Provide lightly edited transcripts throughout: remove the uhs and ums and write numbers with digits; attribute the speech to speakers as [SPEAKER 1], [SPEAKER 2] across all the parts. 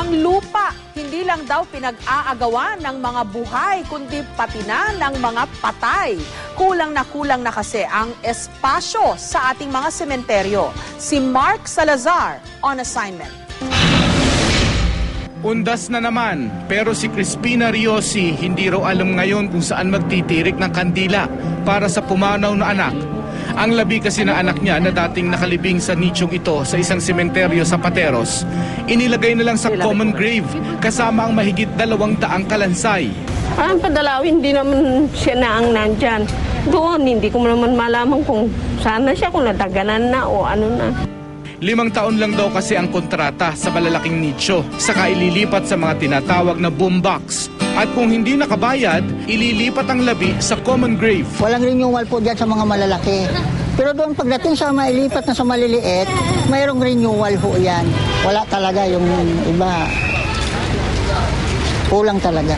[SPEAKER 1] Ang lupa, hindi lang daw pinag-aagawan ng mga buhay, kundi pati na ng mga patay. Kulang na kasi ang espasyo sa ating mga sementeryo. Si Mark Salazar on assignment.
[SPEAKER 2] Undas na naman, pero si Crispina Riosi hindi raw alam ngayon kung saan magtitirik ng kandila para sa pumanaw na anak. Ang labi kasi na anak niya na dating nakalibing sa nichong ito sa isang sementeryo sa Pateros, inilagay na lang sa common grave kasama ang mahigit 200 kalansay.
[SPEAKER 3] Ang padalawin, hindi naman siya na ang nandyan. Doon, hindi ko naman malaman kung saan na siya, kung nadaganan na o ano na.
[SPEAKER 2] 5 taon lang daw kasi ang kontrata sa malalaking nicho, saka ililipat sa mga tinatawag na boombox. At kung hindi nakabayad, ililipat ang labi sa common grave.
[SPEAKER 4] Walang renewal po dyan sa mga malalaki. Pero doon pagdating sa mailipat na sa maliliit, mayroong renewal po yan. Wala talaga yung iba. Kulang talaga.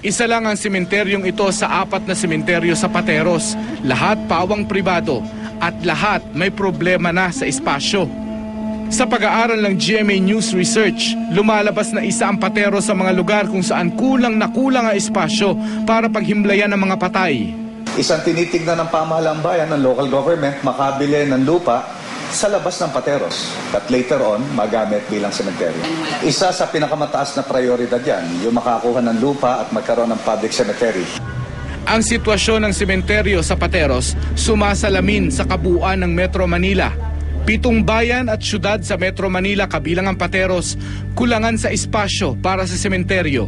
[SPEAKER 2] Isa lang ang sementeryong ito sa 4 na sementeryo sa Pateros. Lahat pawang pribado at lahat may problema na sa espasyo. Sa pag-aaral ng GMA News Research, lumalabas na isa ang Pateros sa mga lugar kung saan kulang na kulang ang espasyo para paghimlayan ng mga patay.
[SPEAKER 5] Isang tinitignan ng pamahalang bayan ng local government makabili ng lupa sa labas ng Pateros at later on magamit bilang sementeryo. Isa sa pinakamataas na prioridad yan, yung makakuha ng lupa at magkaroon ng public cemetery.
[SPEAKER 2] Ang sitwasyon ng sementeryo sa Pateros sumasalamin sa kabuuan ng Metro Manila. 7 bayan at syudad sa Metro Manila kabilang ang Pateros kulangan sa espasyo para sa sementeryo.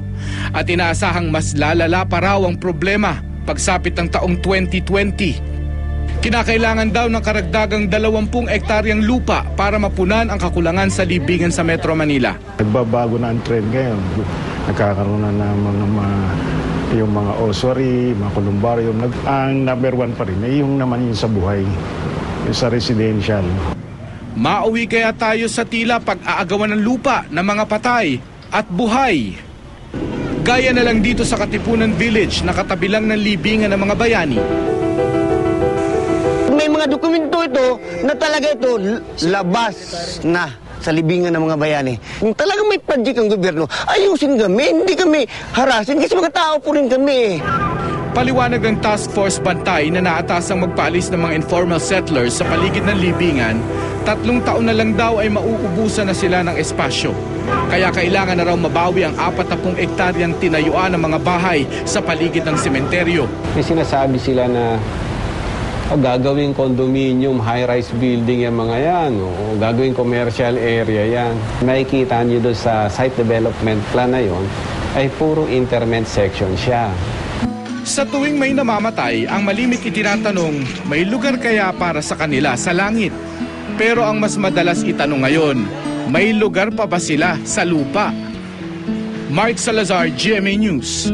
[SPEAKER 2] At inaasahang mas lalala pa raw ang problema pagsapit ng taong 2020. Kinakailangan daw ng karagdagang 20 hektaryang lupa para mapunan ang kakulangan sa libingan sa Metro Manila.
[SPEAKER 6] Nagbabago na ang trend ngayon. Nagkakaroon na ng yung mga ossuary, mga columbarium. Ang number 1 pa rin ay yung naman yung sa buhay, yung sa residential.
[SPEAKER 2] Mauwi kaya tayo sa tila pag-aagawan ng lupa ng mga patay at buhay. Gaya na lang dito sa Katipunan Village na katabi lang ng libingan ng mga bayani.
[SPEAKER 7] May mga dokumento ito na talaga ito labas na sa libingan ng mga bayani. Kung talagang may project ang gobyerno, ayusin kami, hindi kami harasin kasi mga tao po rin kami.
[SPEAKER 2] Paliwanag ng Task Force Bantay na naatasang magpaalis ng mga informal settlers sa paligid ng libingan, 3 taon na lang daw ay mauubusan na sila ng espasyo. Kaya kailangan na raw mabawi ang 40 hektaryang tinayuan ng mga bahay sa paligid ng sementeryo.
[SPEAKER 8] May sinasabi sila na gagawing condominium, high-rise building yung mga yan, o gagawing commercial area yan. Nakikita nyo doon sa site development plan na yon ay puro interment section siya.
[SPEAKER 2] Sa tuwing may namamatay, ang malimit itinatanong, may lugar kaya para sa kanila sa langit? Pero ang mas madalas itanong ngayon, may lugar pa ba sila sa lupa? Mark Salazar, GMA News.